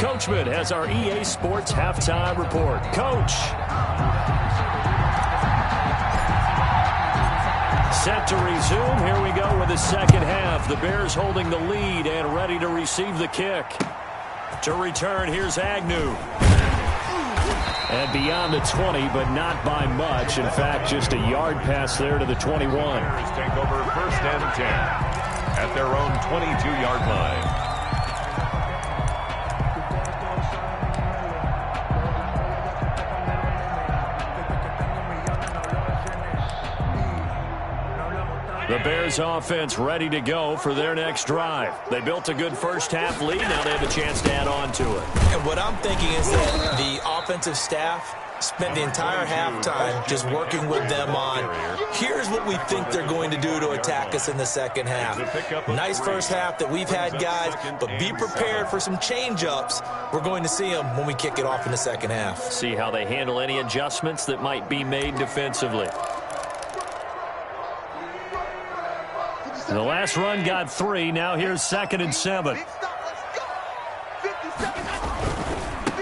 Coachman has our EA Sports halftime report. Coach. Set to resume. Here we go with the second half. The Bears holding the lead and ready to receive the kick. To return, here's Agnew. And beyond the 20, but not by much. In fact, just a yard pass there to the 21. Bears take over first and 10 at their own 22-yard line. The Bears offense ready to go for their next drive. They built a good first half lead. Now they have a chance to add on to it. And what I'm thinking is that the offensive staff spent the entire halftime just working with them on, here's what we think they're going to do to attack us in the second half. Nice first half that we've had, guys, but be prepared for some change-ups. We're going to see them when we kick it off in the second half. See how they handle any adjustments that might be made defensively. The last run got 3. Now here's 2nd and 7.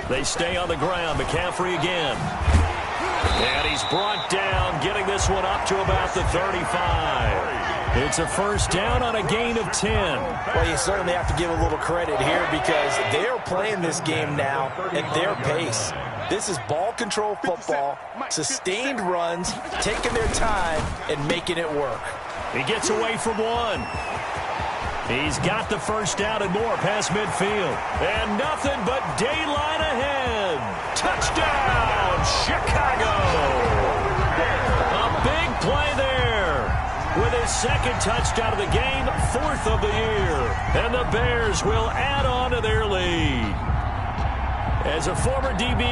They stay on the ground. McCaffrey again. And he's brought down, getting this one up to about the 35. It's a first down on a gain of 10. Well, you certainly have to give a little credit here because they're playing this game now at their pace. This is ball control football, sustained runs, taking their time and making it work. He gets away from one. He's got the first down and more past midfield. And nothing but daylight ahead. Touchdown, Chicago. A big play there. With his second touchdown of the game, 4th of the year. And the Bears will add on to their lead. As a former DB,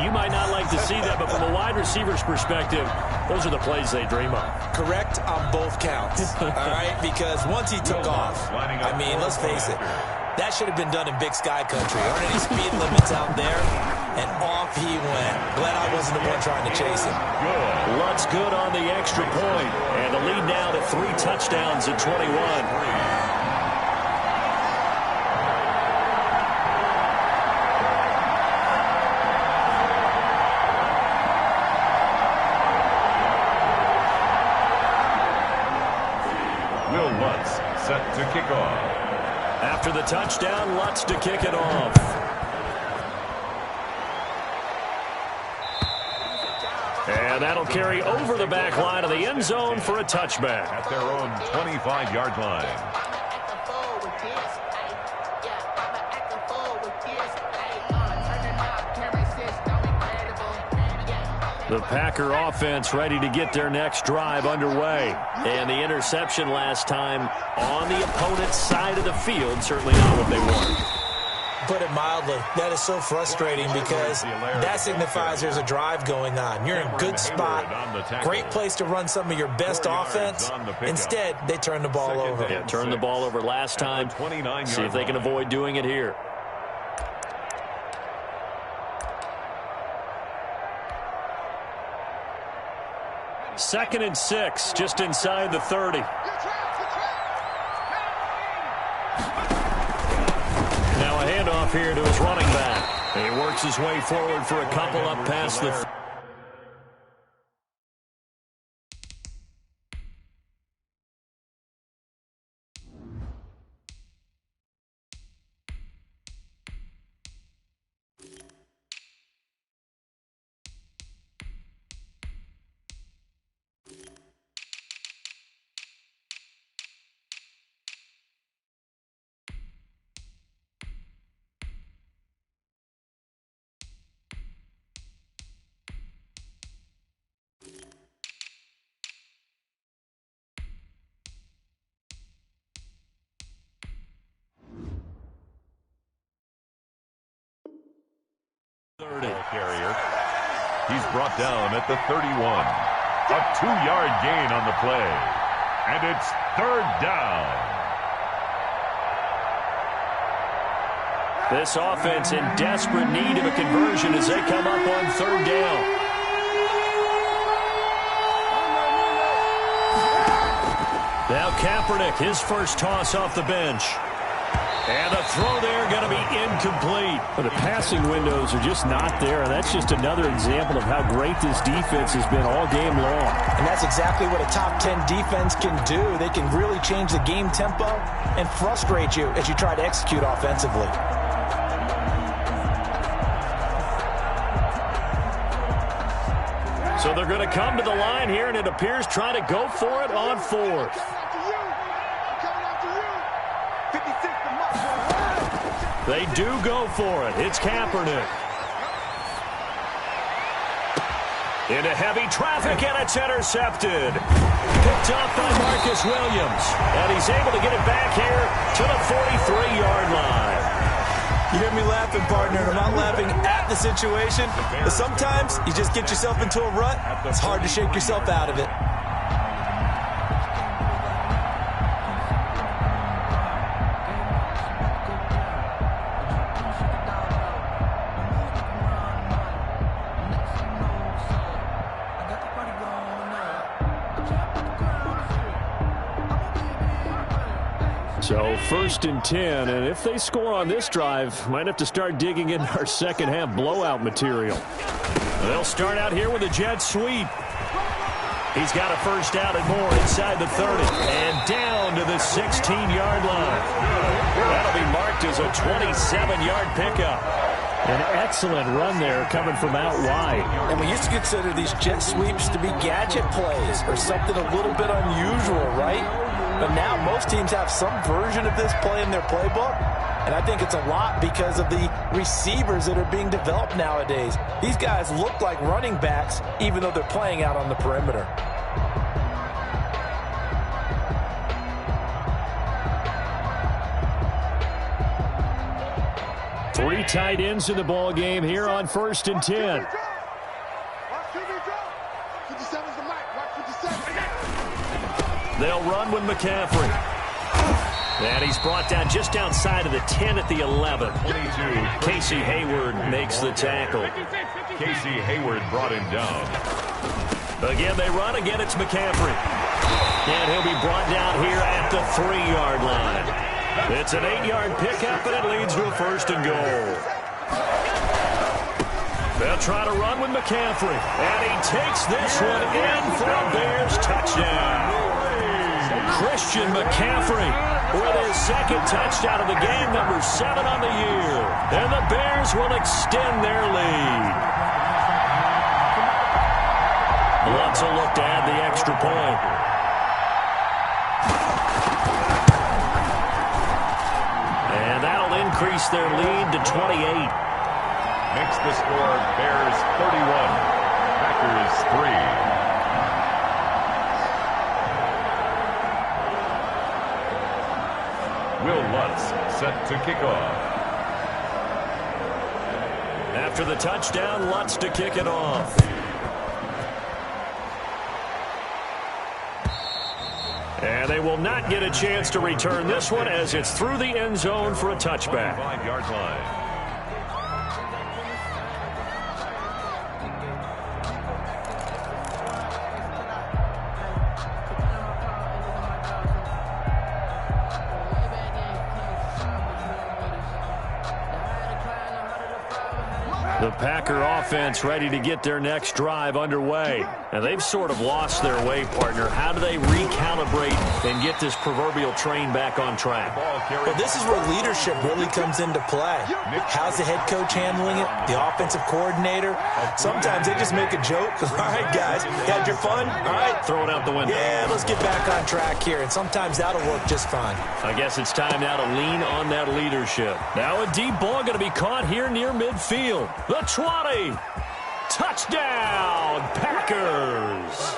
you might not like to see that, but from a wide receiver's perspective, those are the plays they dream of. Correct on both counts, all right? Because once he took off, I mean, let's face it, that should have been done in Big Sky country. Aren't any speed limits out there? And off he went. Glad I wasn't the one trying to chase him. Lutz good on the extra point. And the lead now to 3 touchdowns at 21. Set to kick off. After the touchdown, Lutz to kick it off. And that'll carry over the back line of the end zone for a touchback. At their own 25-yard line. The Packer offense ready to get their next drive underway. And the interception last time on the opponent's side of the field, certainly not what they want. Put it mildly, that is so frustrating because that signifies there's a drive going on. You're in a good spot, great place to run some of your best offense. Instead, they turn the ball over. Yeah, turned the ball over last time. See if they can avoid doing it here. Second and 6, just inside the 30. Now a handoff here to his running back. He works his way forward for a couple up past the... Carrier. He's brought down at the 31. A 2-yard gain on the play. And it's 3rd down. This offense in desperate need of a conversion as they come up on 3rd down. Now Kaepernick, his first toss off the bench. And the throw there going to be incomplete. But the passing windows are just not there, and that's just another example of how great this defense has been all game long. And that's exactly what a top 10 defense can do. They can really change the game tempo and frustrate you as you try to execute offensively. So they're going to come to the line here, and it appears trying to go for it on fourth. They do go for it. It's Kaepernick. Into heavy traffic, and it's intercepted. Picked up by Marcus Williams. And he's able to get it back here to the 43-yard line. You hear me laughing, partner, and I'm not laughing at the situation. But sometimes you just get yourself into a rut. It's hard to shake yourself out of it. So 1st and 10, and if they score on this drive, might have to start digging in our second half blowout material. They'll start out here with a jet sweep. He's got a first down and more inside the 30 and down to the 16-yard line. That'll be marked as a 27-yard pickup. An excellent run there coming from out wide. And we used to consider these jet sweeps to be gadget plays or something a little bit unusual, right? But now most teams have some version of this play in their playbook. And I think it's a lot because of the receivers that are being developed nowadays. These guys look like running backs even though they're playing out on the perimeter. Three tight ends in the ball game here on 1st and 10. They'll run with McCaffrey. And he's brought down just outside of the 10 at the 11. 22. Casey Hayward makes the tackle. Casey Hayward brought him down. Again, they run. Again, it's McCaffrey. And he'll be brought down here at the 3-yard line. It's an 8-yard pickup, and it leads to a 1st and goal. They'll try to run with McCaffrey. And he takes this one in for a Bears touchdown. Christian McCaffrey with his second touchdown of the game, number 7 on the year. And the Bears will extend their lead. Lutz will look to add the extra point. And that'll increase their lead to 28. Makes the score Bears 31, Packers 3. Will Lutz set to kick off. After the touchdown, Lutz to kick it off. And they will not get a chance to return this one as it's through the end zone for a touchback. 5-yard line. The Packer offense ready to get their next drive underway. And they've sort of lost their way, partner. How do they recalibrate and get this proverbial train back on track? Well, this is where leadership really comes into play. How's the head coach handling it? The offensive coordinator? Sometimes they just make a joke. All right, guys, had your fun? All right, Throw it out the window. yeah, let's get back on track here. And sometimes that'll work just fine. I guess it's time now to lean on that leadership. Now a deep ball going to be caught here near midfield. The 20. Touchdown, Packers.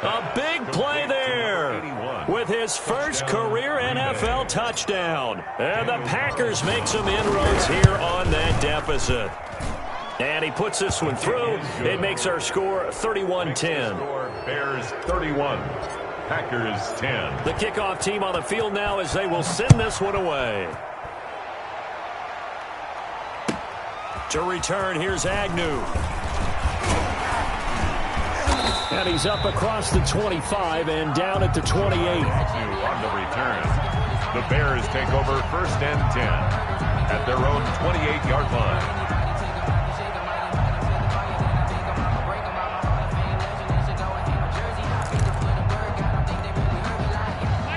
A big play there with his first career NFL touchdown. And the Packers make some inroads here on that deficit. And he puts this one through. It makes our score 31-10. Bears 31, Packers 10. The kickoff team on the field now as they will send this one away. To return, here's Agnew. And he's up across the 25 and down at the 28. On the return. The Bears take over 1st and 10 at their own 28-yard line.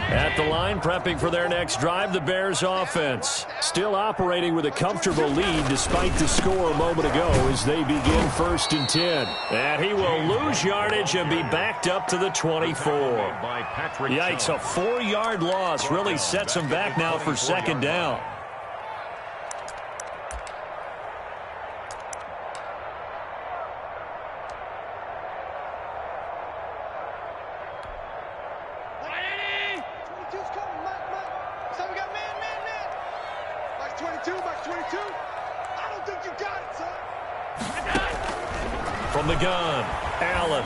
At the line, prepping for their next drive, the Bears offense. Still operating with a comfortable lead despite the score a moment ago as they begin 1st and 10. And he will lose yardage and be backed up to the 24. Yikes, a 4-yard loss really sets him back now for 2nd down. From the gun, Allen.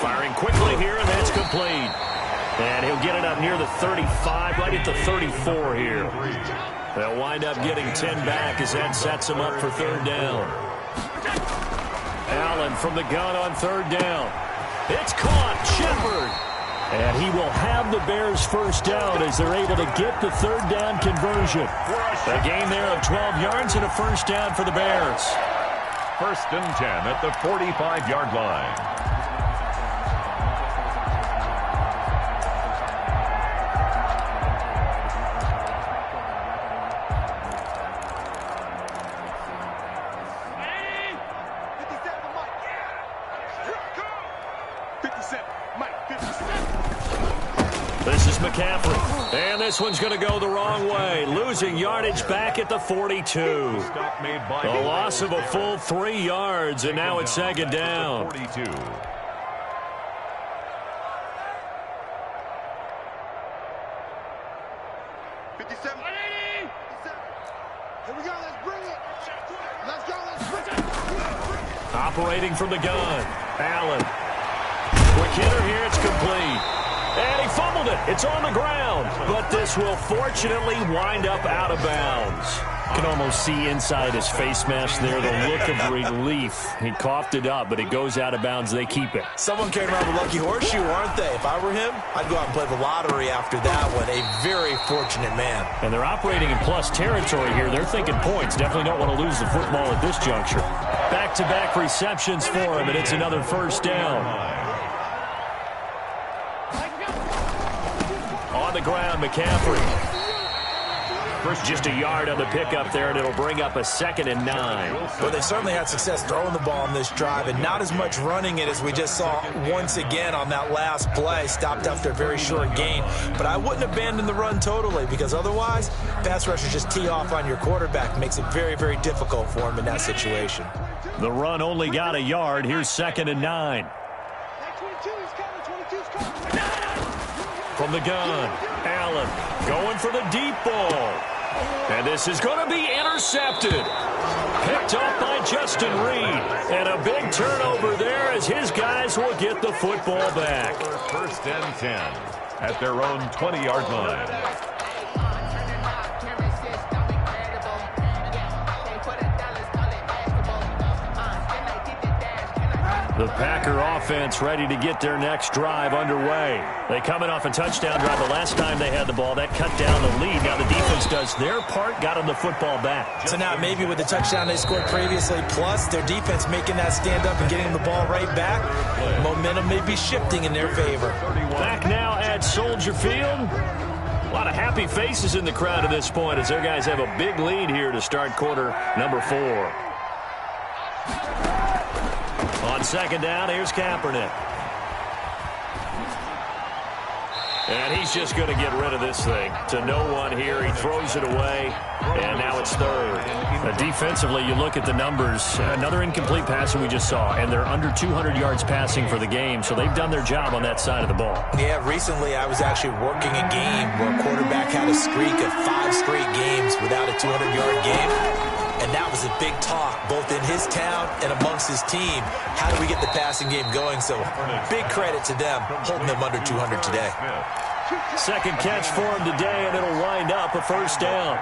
Firing quickly here, and that's complete. And he'll get it up near the 35, right at the 34 here. They'll wind up getting 10 back as that sets him up for 3rd down. Allen from the gun on 3rd down. It's caught, Shepard. And he will have the Bears 1st down as they're able to get the 3rd down conversion. A gain there of 12 yards and a 1st down for the Bears. 1st and 10 at the 45-yard line. This is McCaffrey, and this one's going to go the wrong way, losing yardage back at the 42. A loss of a full 3 yards, and now it's 2nd down. 42. Operating from the gun, Allen. Quick hitter here, it's complete. And he fumbled it. It's on the ground. But this will fortunately wind up out of bounds. You can almost see inside his face mask there the look of relief. He coughed it up, but it goes out of bounds. They keep it. Someone came around with a lucky horseshoe, aren't they? If I were him, I'd go out and play the lottery after that one. A very fortunate man. And they're operating in plus territory here. They're thinking points. Definitely don't want to lose the football at this juncture. Back-to-back receptions for him, and it's another 1st down. On the ground, McCaffrey. Just a yard on the pickup there, and it'll bring up a 2nd and 9. Well, they certainly had success throwing the ball on this drive, and not as much running it as we just saw once again on that last play. Stopped after a very short gain. But I wouldn't abandon the run totally, because otherwise, pass rushers just tee off on your quarterback. Makes it very, very difficult for him in that situation. The run only got a yard. Here's 2nd and 9. From the gun, Allen going for the deep ball. And this is going to be intercepted. Picked off by Justin Reed. And a big turnover there as his guys will get the football back. 1st and 10 at their own 20-yard line. The Packer offense ready to get their next drive underway. They coming off a touchdown drive. The last time they had the ball, that cut down the lead. Now the defense does their part, got them the football back. So now maybe with the touchdown they scored previously, plus their defense making that stand up and getting the ball right back, momentum may be shifting in their favor. Back now at Soldier Field. A lot of happy faces in the crowd at this point as their guys have a big lead here to start quarter number 4. On 2nd down, here's Kaepernick. And he's just going to get rid of this thing. To no one here. He throws it away. And now it's 3rd. Defensively, you look at the numbers. Another incomplete passing we just saw. And they're under 200 yards passing for the game. So they've done their job on that side of the ball. Yeah, recently I was actually working a game where a quarterback had a streak of 5 straight games without a 200-yard game. And that was a big talk, both in his town and amongst his team. How do we get the passing game going? So big credit to them, holding them under 200 today. Second catch for him today, and it'll wind up a 1st down.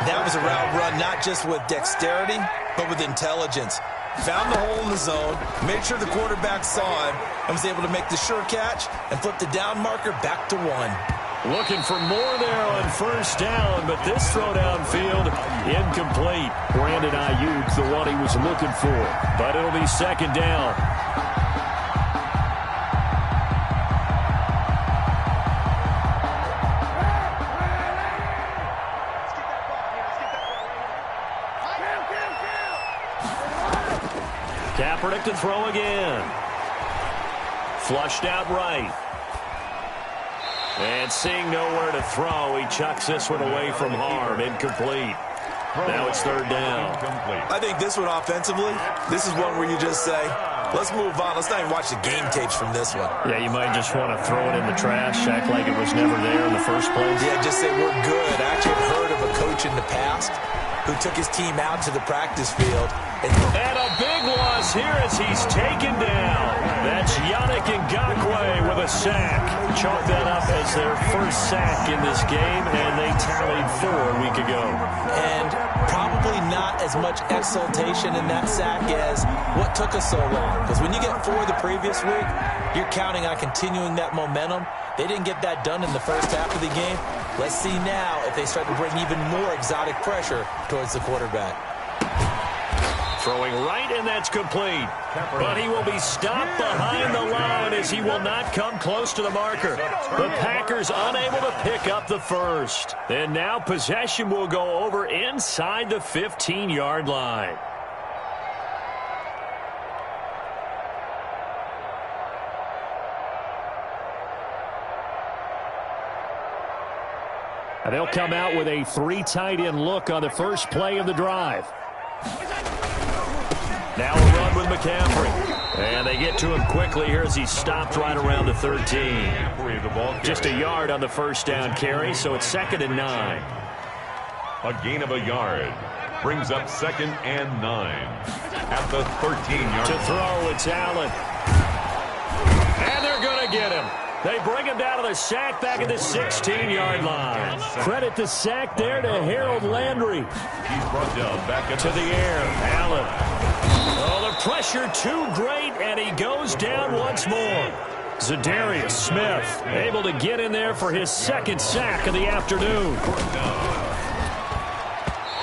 That was a route run, not just with dexterity, but with intelligence. Found the hole in the zone, made sure the quarterback saw him, and was able to make the sure catch and flip the down marker back to 1. Looking for more there on first down, but this throw downfield incomplete. Brandon Ayuk, the one he was looking for, but it'll be second down. Kaepernick to throw again. Flushed out right. And seeing nowhere to throw, he chucks this one away from harm. Incomplete. Now it's third down. I think this one offensively, this is one where you just say, let's move on. Let's not even watch the game tapes from this one. Yeah, you might just want to throw it in the trash, act like it was never there in the first place. Yeah, just say we're good. I actually have heard of a coach in the past who took his team out to the practice field. And a big loss here as he's taken down. That's Yannick Ngakoue with a sack. Chalk that up as their first sack in this game, and they tallied 4 a week ago. And probably not as much exultation in that sack as what took us so long. Because when you get 4 the previous week, you're counting on continuing that momentum. They didn't get that done in the first half of the game. Let's see now if they start to bring even more exotic pressure towards the quarterback. Throwing right, and that's complete. But he will be stopped behind the line as he will not come close to the marker. The Packers unable to pick up the first. And now possession will go over inside the 15-yard line. And they'll come out with a 3 tight end look on the first play of the drive. Now a run with McCaffrey. And they get to him quickly here as he's stopped right around the 13. Just a yard on the first down carry, so it's 2nd and 9. A gain of a yard brings up 2nd and 9 at the 13-yard line. To throw, it's Allen. And they're going to get him. They bring him down to the sack back at the 16-yard line. Credit the sack there to Harold Landry. He's brought down back to the air. Allen. Oh, the pressure too great, and he goes down once more. Zadarius Smith able to get in there for his 2nd sack of the afternoon.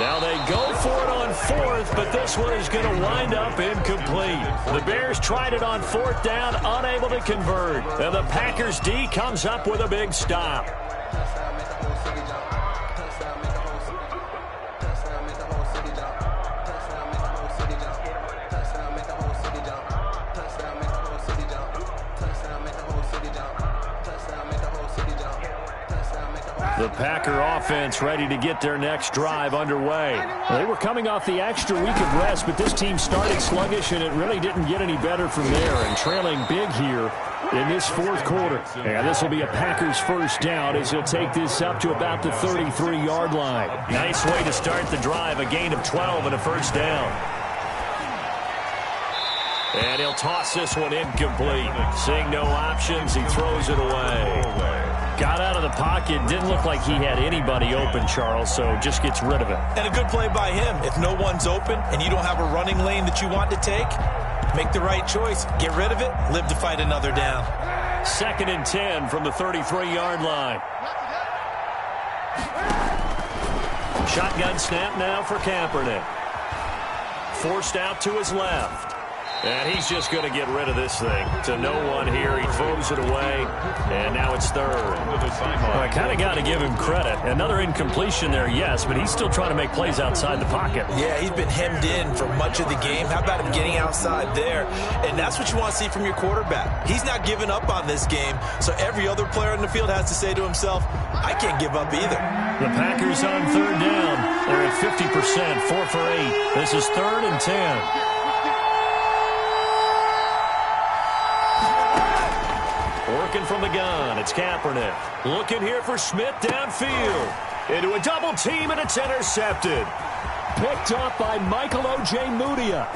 Now they go for it on 4th, but this one is going to wind up incomplete. The Bears tried it on 4th down, unable to convert. And the Packers D comes up with a big stop. The Packer offense ready to get their next drive underway. They were coming off the extra week of rest, but this team started sluggish, and it really didn't get any better from there. And trailing big here in this 4th quarter. And this will be a Packers first down as he'll take this up to about the 33-yard line. Nice way to start the drive, a gain of 12 and a first down. And he'll toss this one incomplete. Seeing no options, he throws it away. Got out of the pocket. Didn't look like he had anybody open, Charles, so just gets rid of it. And a good play by him. If no one's open and you don't have a running lane that you want to take, make the right choice. Get rid of it. Live to fight another down. 2nd and 10 from the 33-yard line. Shotgun snap now for Kaepernick. Forced out to his left. And he's just going to get rid of this thing. To no one here. He throws it away. And now it's 3rd. Well, I kind of got to give him credit. Another incompletion there, yes, but he's still trying to make plays outside the pocket. Yeah, he's been hemmed in for much of the game. How about him getting outside there? And that's what you want to see from your quarterback. He's not giving up on this game, so every other player in the field has to say to himself, I can't give up either. The Packers on 3rd down. They're at 50%, 4 for 8. This is 3rd and 10. Working from the gun, it's Kaepernick. Looking here for Smith downfield. Into a double team, and it's intercepted. Picked off by Michael O.J. Mudia.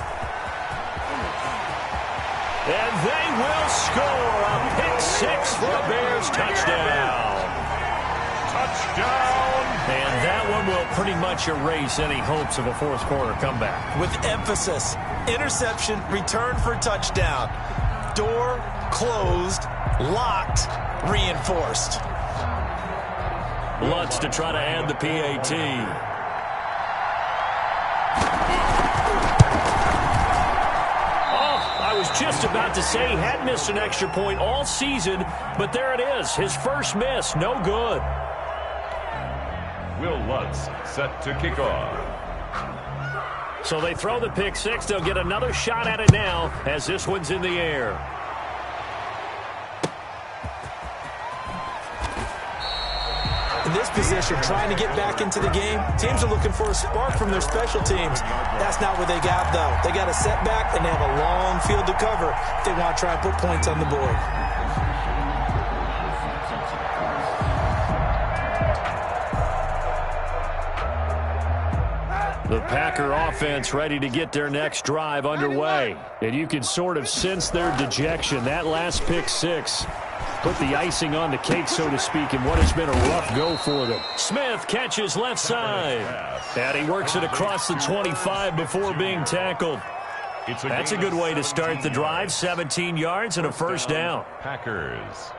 And they will score a pick 6 for a Bears touchdown. Touchdown! And that one will pretty much erase any hopes of a 4th quarter comeback. With emphasis, interception, return for touchdown. Door closed, locked, reinforced. Lutz to try to add the PAT. I was just about to say he had missed an extra point all season, but there it is. His first miss, no good. Will Lutz set to kick off. So they throw the pick six. They'll get another shot at it now as this one's in the air. In this position, trying to get back into the game, teams are looking for a spark from their special teams. That's not what they got, though. They got a setback, and they have a long field to cover if they want to try and put points on the board. The Packer offense ready to get their next drive underway. And you can sort of sense their dejection. That last pick six put the icing on the cake, so to speak, in what has been a rough go for them. Smith catches left side. And he works it across the 25 before being tackled. That's a good way to start the drive. 17 yards and a first down. Packers.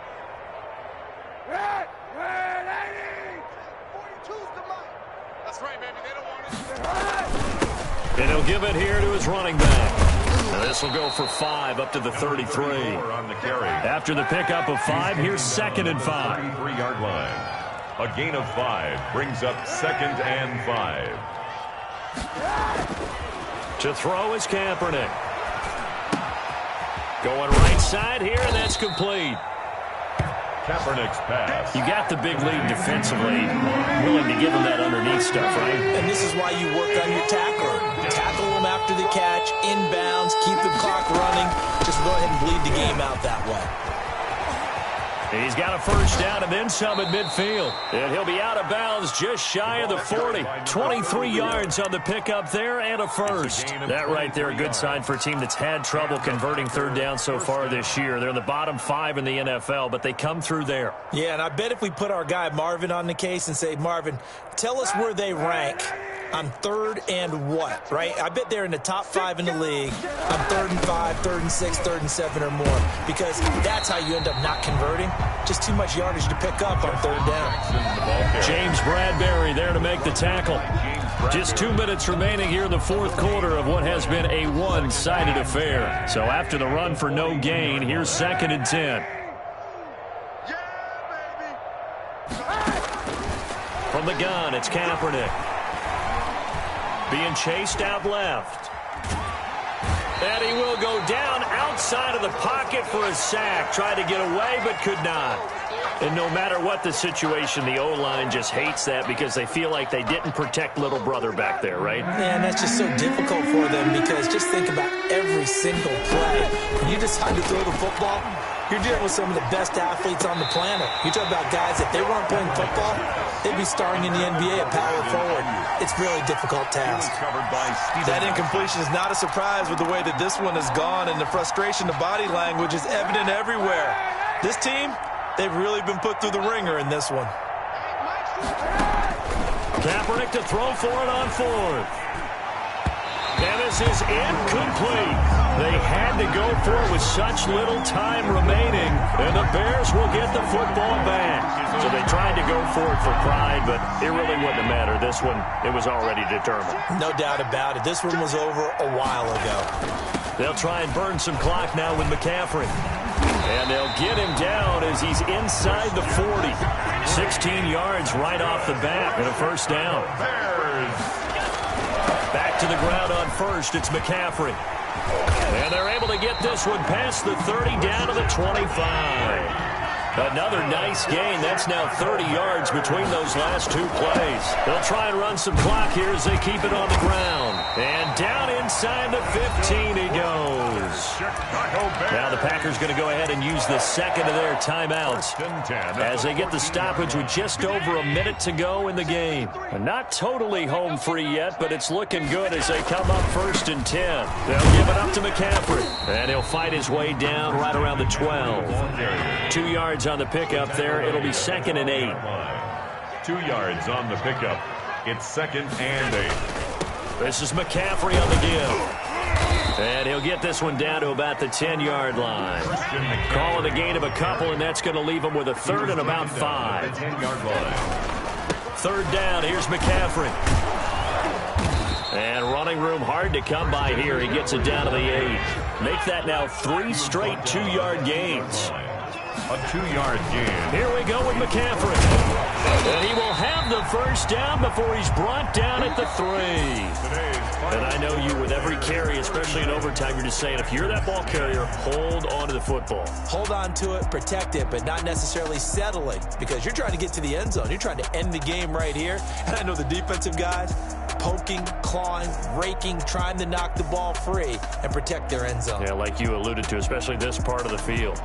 And he'll give it here to his running back. This will go for 5 up to the 33. After the pickup of 5, here's 2nd and 5. 3-yard line. A gain of 5 brings up 2nd and 5. To throw is Kaepernick. Going right side here, and that's complete. Kaepernick's pass. You got the big lead defensively, willing to give him that underneath stuff, right? And this is why you work on your tackler. Tackle him after the catch, inbounds, keep the clock running. Just go ahead and bleed the game out that way. He's got a first down and then some at midfield. And he'll be out of bounds just shy of the 40. 23 yards on the pickup there and a first. That right there, a good sign for a team that's had trouble converting third down so far this year. They're in the bottom 5 in the NFL, but they come through there. Yeah, and I bet if we put our guy Marvin on the case and say, Marvin, tell us where they rank on 3rd and what, right? I bet they're in the top 5 in the league on 3rd and 5, 3rd and 6, 3rd and 7 or more, because that's how you end up not converting. Just too much yardage to pick up on 3rd down. James Bradbury there to make the tackle. Just 2 minutes remaining here in the 4th quarter of what has been a one-sided affair. So after the run for no gain, here's 2nd and 10. From the gun, it's Kaepernick. Being chased out left. And he will go down outside of the pocket for a sack. Tried to get away, but could not. And no matter what the situation, the O-line just hates that because they feel like they didn't protect little brother back there, right? Man, that's just so difficult for them because just think about every single play. When you decide to throw the football, you're dealing with some of the best athletes on the planet. You talk about guys, if they weren't playing football, they'd be starring in the NBA at power forward. It's a really difficult task. That incompletion is not a surprise with the way that this one has gone, and the frustration, the body language is evident everywhere. This team, they've really been put through the ringer in this one. Kaepernick to throw for it on 4th. And this is incomplete. They had to go for it with such little time remaining, and the Bears will get the football back. So they tried to go for it for pride, but it really wouldn't have mattered. This one, it was already determined. No doubt about it. This one was over a while ago. They'll try and burn some clock now with McCaffrey. And they'll get him down as he's inside the 40. 16 yards right off the bat and a first down. Back to the ground on first. It's McCaffrey. And they're able to get this one past the 30 down to the 25. Another nice gain. That's now 30 yards between those last 2 plays. They'll try and run some clock here as they keep it on the ground. And down inside the 15 he goes. Now the Packers going to go ahead and use the 2nd of their timeouts as they get the stoppage with just over a minute to go in the game. Not totally home free yet, but it's looking good as they come up 1st and 10. They'll give it up to McCaffrey. And he'll fight his way down right around the 12. 2 yards on the pickup there. It'll be 2nd and 8. 2 yards on the pickup. It's 2nd and 8. This is McCaffrey on the give. And he'll get this one down to about the 10-yard line. Call it a gain of a couple, and that's going to leave him with a 3rd and about 5. 10-yard line. 3rd down. Here's McCaffrey. And running room hard to come by here. He gets it down to the 8. Make that now 3 straight 2-yard gains. A 2-yard gain. Here we go with McCaffrey. And he will have the first down before he's brought down at the 3. And I know you, with every carry, especially in overtime, you're just saying, if you're that ball carrier, hold on to the football. Hold on to it, protect it, but not necessarily settling, because you're trying to get to the end zone. You're trying to end the game right here. And I know the defensive guys poking, clawing, raking, trying to knock the ball free and protect their end zone. Yeah, like you alluded to, especially this part of the field.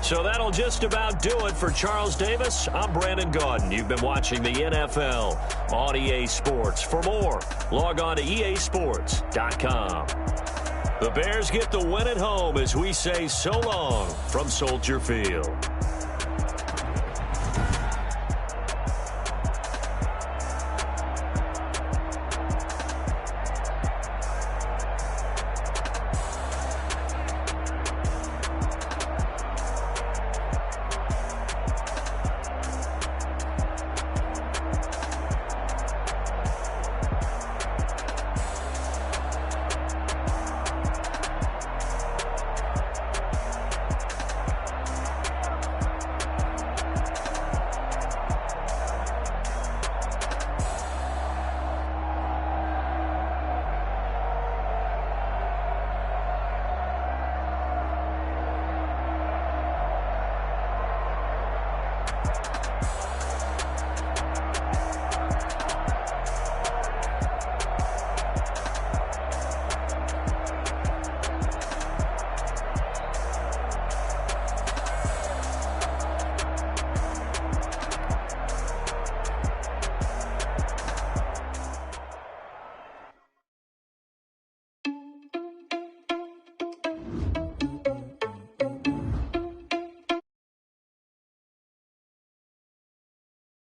So that'll just about do it for Charles Davis. I'm Brandon Gaudin. You've been watching the NFL on EA Sports. For more, log on to easports.com. The Bears get the win at home as we say so long from Soldier Field.